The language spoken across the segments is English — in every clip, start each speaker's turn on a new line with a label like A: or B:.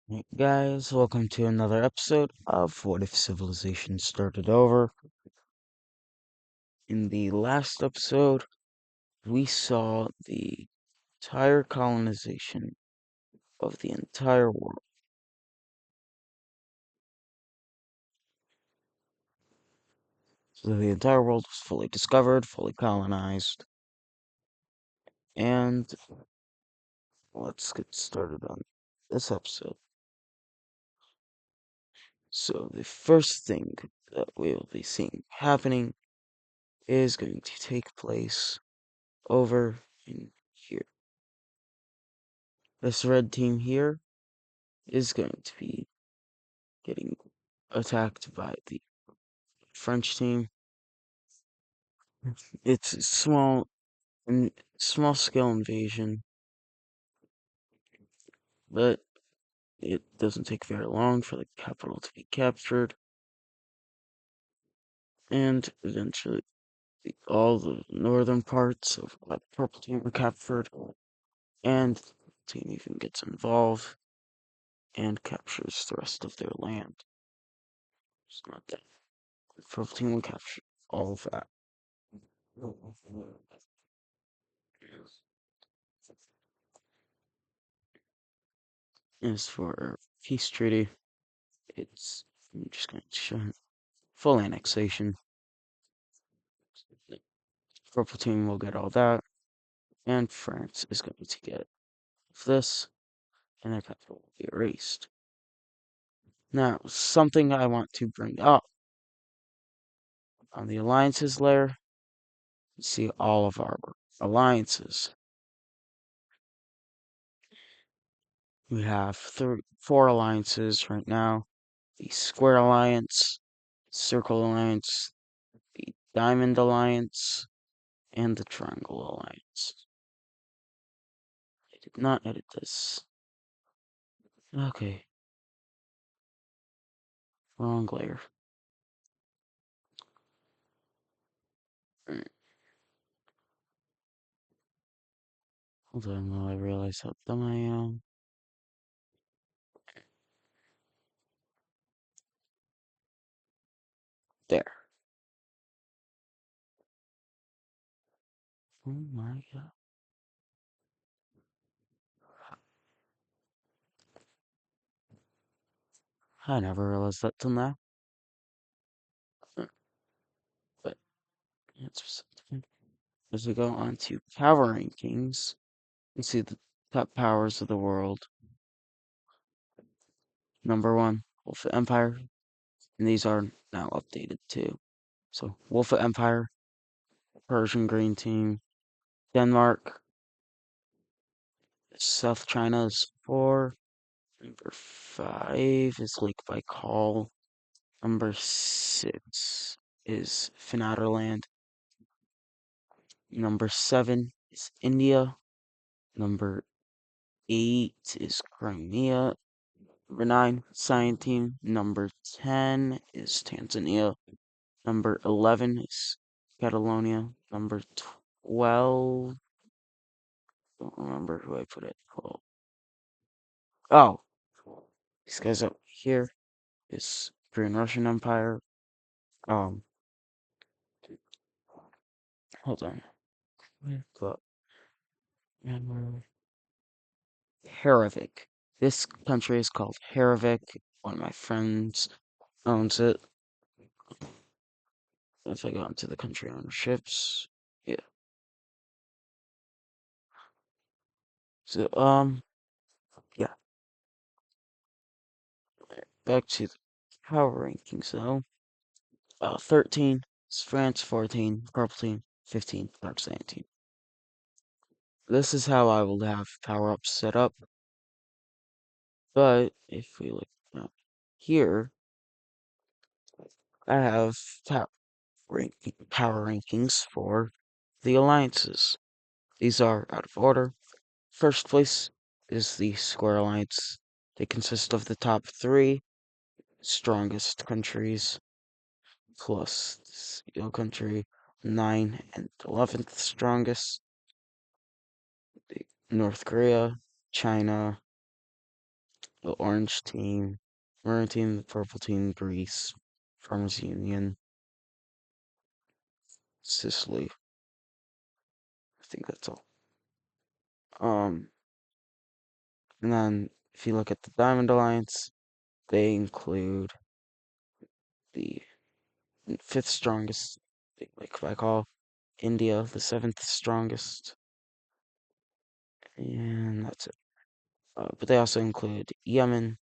A: Hey guys, welcome to another episode of What If Civilization Started Over. In the last episode, we saw the entire colonization of the entire world. So the entire world was fully discovered, fully colonized, and let's get started on this episode. So the first thing that we will be seeing happening is going to take place over in here. This red team here is going to be getting attacked by the French team. It's a small scale invasion, but it doesn't take very long for the capital to be captured, and eventually all the northern parts of the purple team are captured, and the team even gets involved and captures the rest of their land. It's not that the purple team will capture all of that. As for peace treaty, I'm just going to show full annexation. The purple team will get all that, and France is going to get this, and their capital will be erased. Now, something I want to bring up on the alliances layer, you see all of our alliances. We have four alliances right now: the Square Alliance, Circle Alliance, the Diamond Alliance, and the Triangle Alliance. I did not edit this. Okay. Wrong layer. Alright. Hold on while I realize how dumb I am. There. Oh my god. I never realized that till now. But it's as we go on to power rankings, you see the top powers of the world. Number one, Wolf Empire, and these are now updated too. So Wolf Empire, Persian Green Team, Denmark, South China is 4. Number 5 is Lake Baikal. Number 6 is Finatterland. Number 7 is India. Number 8 is Crimea. Number 9, Cyan Team. Number 10 is Tanzania. Number 11 is Catalonia. Number 12, don't remember who I put it. Oh, these guys up here is Korean Russian Empire. Um, hold on. Harevik. This country is called Harevik. One of my friends owns it. If I go into the country ownerships, yeah. So, yeah. Back to the power rankings, though. 13 is France, 14, Purple Team, 15, Dark Cyan Team. This is how I will have power-ups set up. But, if we look here, I have power rankings for the alliances. These are out of order. First place is the Square Alliance. They consist of the top 3 strongest countries, plus this Yellow country, 9 and 11th strongest. North Korea, China, the orange team, maroon team, the purple team, Greece, Farmers Union, Sicily. I think that's all. Um, and then if you look at the Diamond Alliance, they include the fifth strongest, like if I call India the seventh strongest, and that's it. But they also include Yemen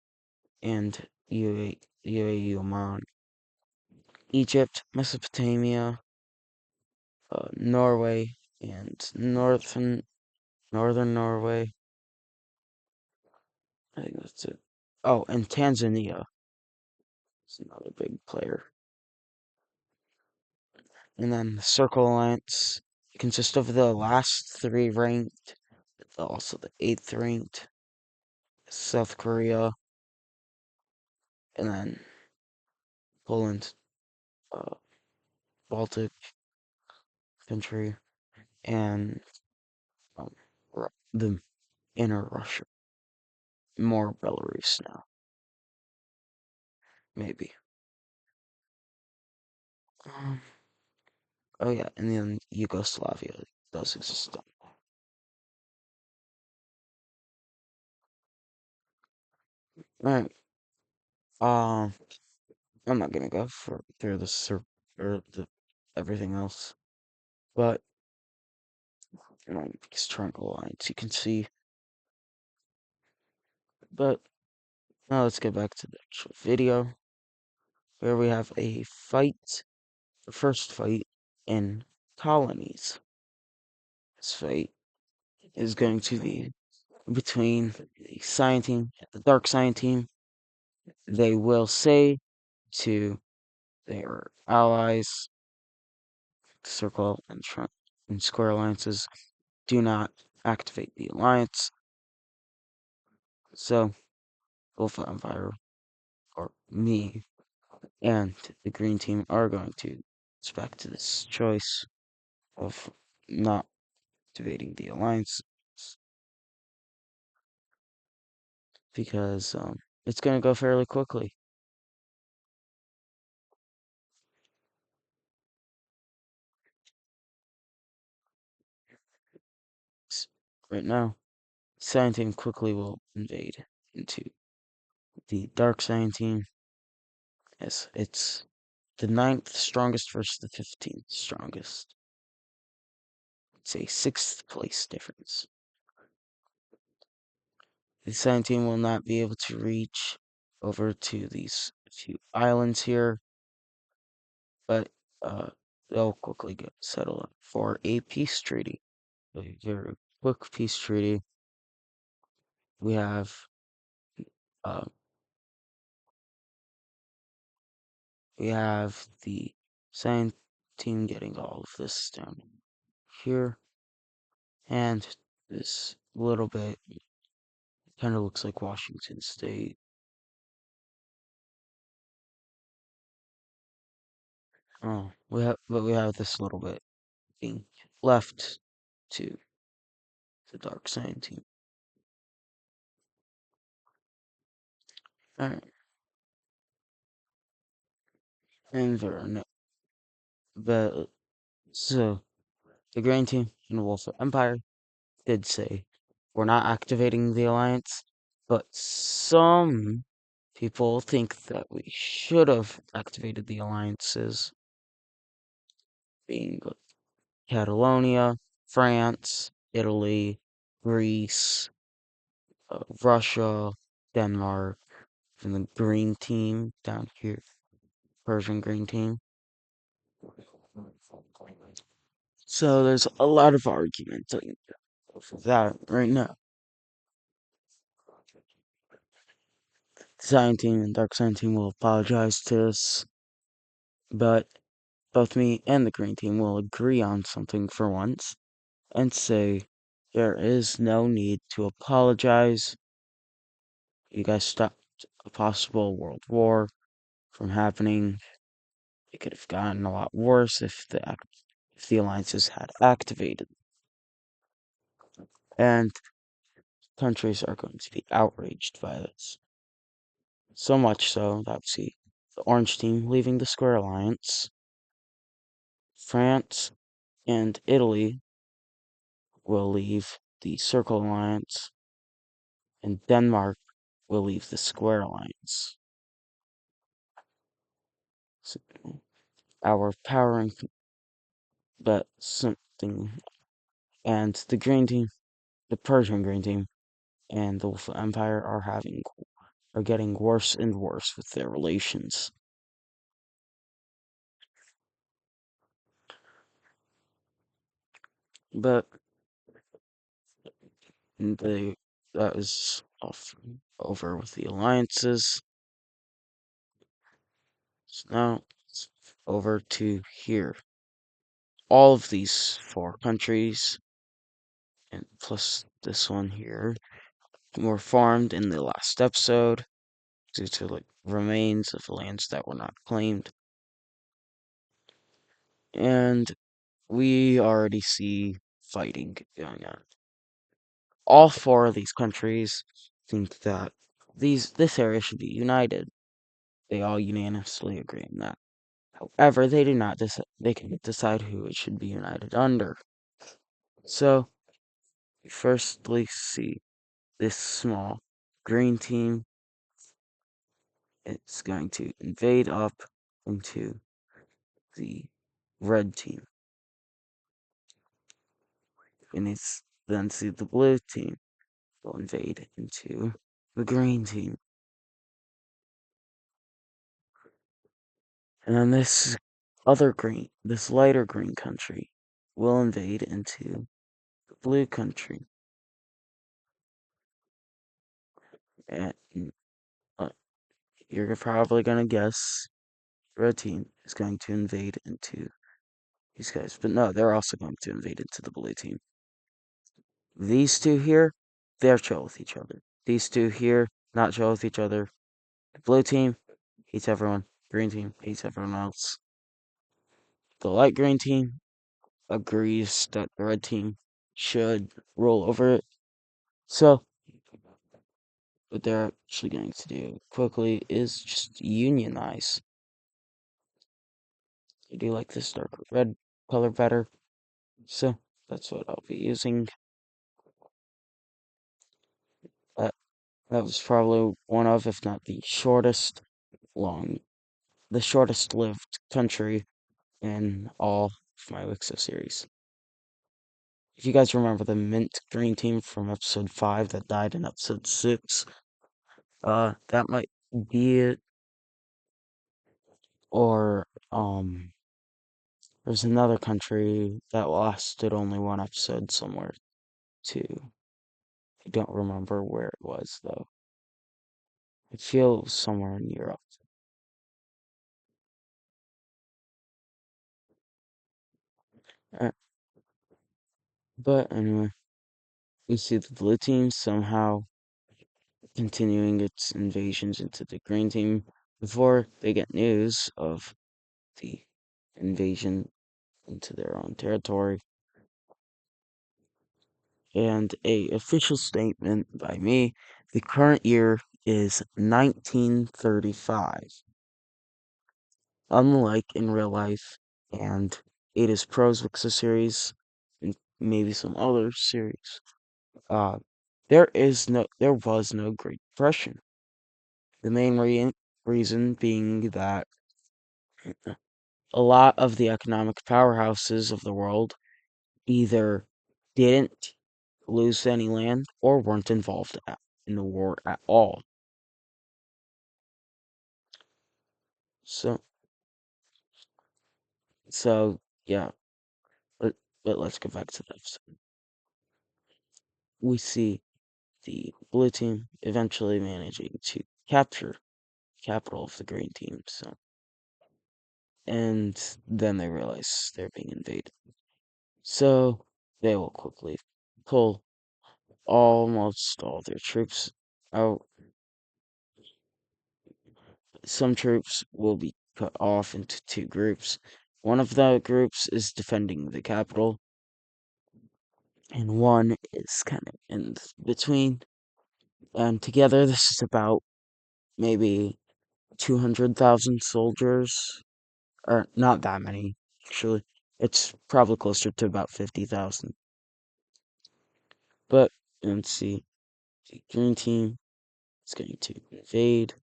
A: and UAE, Oman, Egypt, Mesopotamia, Norway, and northern Norway. I think that's it. Oh, and Tanzania is another big player. And then the Circle Alliance consists of the last three ranked, but also the eighth ranked South Korea, and then Poland, uh, Baltic country, and um, the inner Russia, more Belarus now, maybe. Um, oh yeah, and then Yugoslavia does exist. Alright, um, I'm not gonna go through the or the everything else, but these triangle lines you can see. But now let's get back to the actual video, where we have a fight, the first fight in colonies. This fight is going to be between the Cyan team and the Dark Cyan team. They will say to their allies, Circle and Square alliances, do not activate the alliance. So, both Empire or me and the Green team are going to respect this choice of not activating the alliance because it's going to go fairly quickly. Right now, Cyan team quickly will invade into the Dark Cyan team. Yes, it's the ninth strongest versus the 15th strongest. It's a sixth place difference. The Cyan team will not be able to reach over to these few islands here, but they'll quickly get settled for a peace treaty. A very quick peace treaty. We have uh, we have the Cyan team getting all of this down here, and this little bit kind of looks like Washington State. Oh, but we have this little bit being left to the Dark Cyan team. All right, and but so the Green team and the Wolf Empire did say we're not activating the alliance, but some people think that we should have activated the alliances, being Catalonia, France, Italy, Greece, Russia, Denmark, and the green team down here, Persian green team. So there's a lot of argument for that right now. Cyan team and Dark Cyan team will apologize to us, but both me and the green team will agree on something for once and say there is no need to apologize. You guys stopped a possible world war from happening. It could have gotten a lot worse if the alliances had activated. And countries are going to be outraged by this. So much so that we see the orange team leaving the Square Alliance, France and Italy will leave the Circle Alliance, and Denmark will leave the Square Alliance. So our power and but something and the green team, the Persian green team, and the Wolf Empire are getting worse and worse with their relations. But they that is off over with the alliances. So now it's over to here. All of these four countries and plus this one here were farmed in the last episode due to like remains of lands that were not claimed. And we already see fighting going on. All four of these countries think that this area should be united. They all unanimously agree on that. However, they do not they can decide who it should be united under. So we firstly see this small green team. It's going to invade up into the red team. And it's then see the blue team will invade into the green team. And then this lighter green country will invade into the blue country. And uh, you're probably gonna guess red team is going to invade into these guys. But no, they're also going to invade into the blue team. These two here, they're chill with each other. These two here, not chill with each other. The blue team hates everyone. Green team hates everyone else. The light green team agrees that the red team should roll over it. So, what they're actually going to do quickly is just unionize. I do like this darker red color better. So, that's what I'll be using. That, that was probably one of, if not long, the shortest lived country in all of my WICSO series. If you guys remember the mint green team from episode 5 that died in episode 6, that might be it. Or, there's another country that lasted only one episode somewhere too. I don't remember where it was though. I feel it was somewhere in Europe. Uh, But anyway, we see the blue team somehow continuing its invasions into the green team before they get news of the invasion into their own territory. And a official statement by me, the current year is 1935. Unlike in real life and Ada's Pros WICSO series and maybe some other series, uh, there was no Great Depression. The main reason being that a lot of the economic powerhouses of the world either didn't lose any land or weren't involved in the war at all. So, so yeah, but, but let's go back to the episode. We see the blue team eventually managing to capture the capital of the green team. So, and then they realize they're being invaded. So they will quickly pull almost all their troops out. Some troops will be cut off into two groups. One of the groups is defending the capital, and one is kind of in between. And together, this is about maybe 200,000 soldiers, or not that many, actually. It's probably closer to about 50,000. But let's see, the green team is going to invade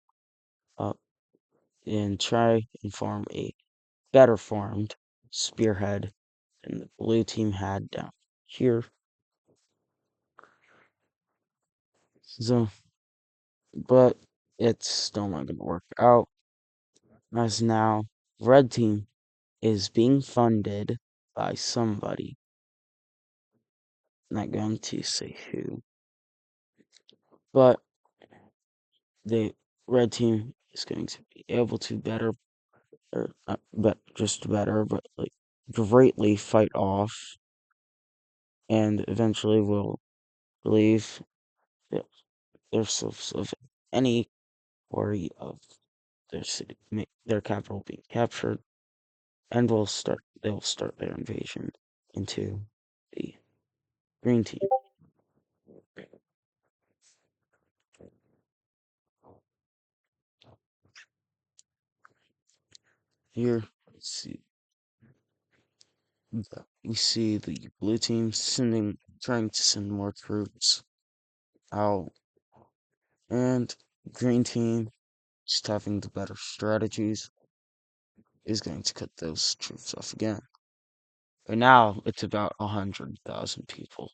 A: up and try and form a better formed spearhead than the blue team had down here. So, but it's still not going to work out, as now red team is being funded by somebody. Not going to say who, but the red team is going to be able to better, or not but just better, but like greatly fight off, and eventually will relieve themselves of any worry of their city, their capital being captured, and they will start their invasion into the green team. Here, let's see. We see the blue team trying to send more troops out, and green team, just having the better strategies, is going to cut those troops off again. But now it's about 100,000 people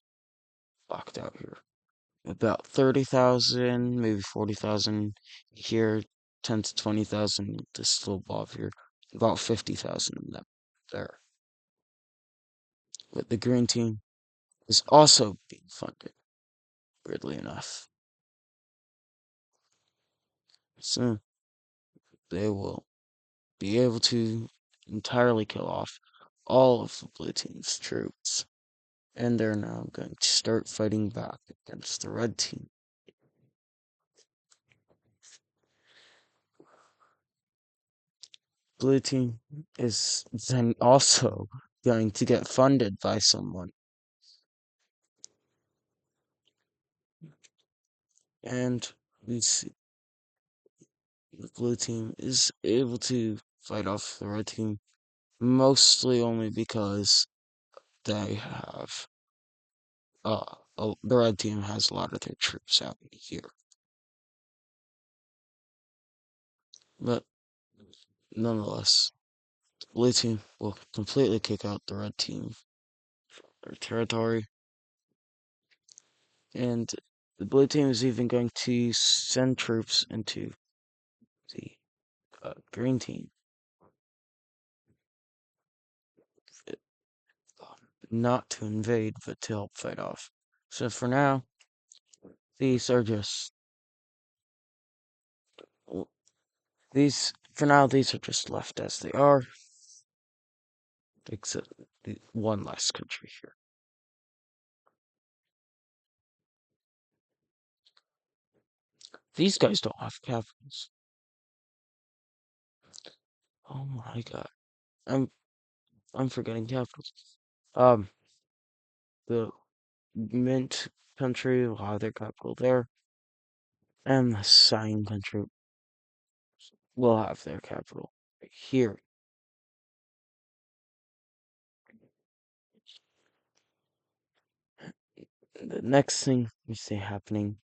A: locked out here. About 30,000, maybe 40,000 here, 10 to 20,000 this little blob here, about 50,000 of them there. But the green team is also being funded, weirdly enough. So they will be able to entirely kill off all of the blue team's troops. And they're now going to start fighting back against the red team. Blue team is then also going to get funded by someone. And we see the blue team is able to fight off the red team mostly only because they have the red team has a lot of their troops out here. But nonetheless, the blue team will completely kick out the red team from their territory. And the blue team is even going to send troops into the green team. Not to invade, but to help fight off. So for now, these are just these are just left as they are, except the one last country here. These guys don't have capitals. Oh my god, I'm I'm forgetting capitals. Um, the Mint country will have their capital there, and the Sign country will have their capital right here. The next thing we see happening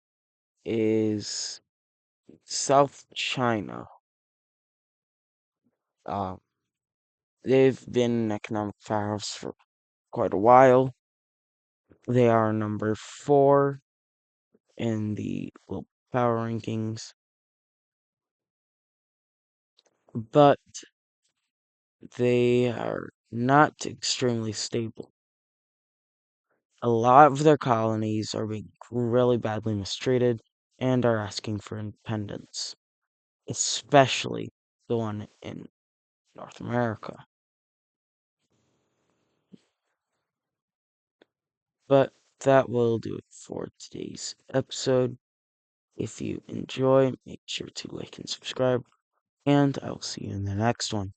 A: is South China. Uh, they've been in economic powerhouse for quite a while. They are number 4 in the global power rankings, but they are not extremely stable. A lot of their colonies are being really badly mistreated and are asking for independence, especially the one in North America. But that will do it for today's episode. If you enjoy, make sure to like and subscribe, and I will see you in the next one.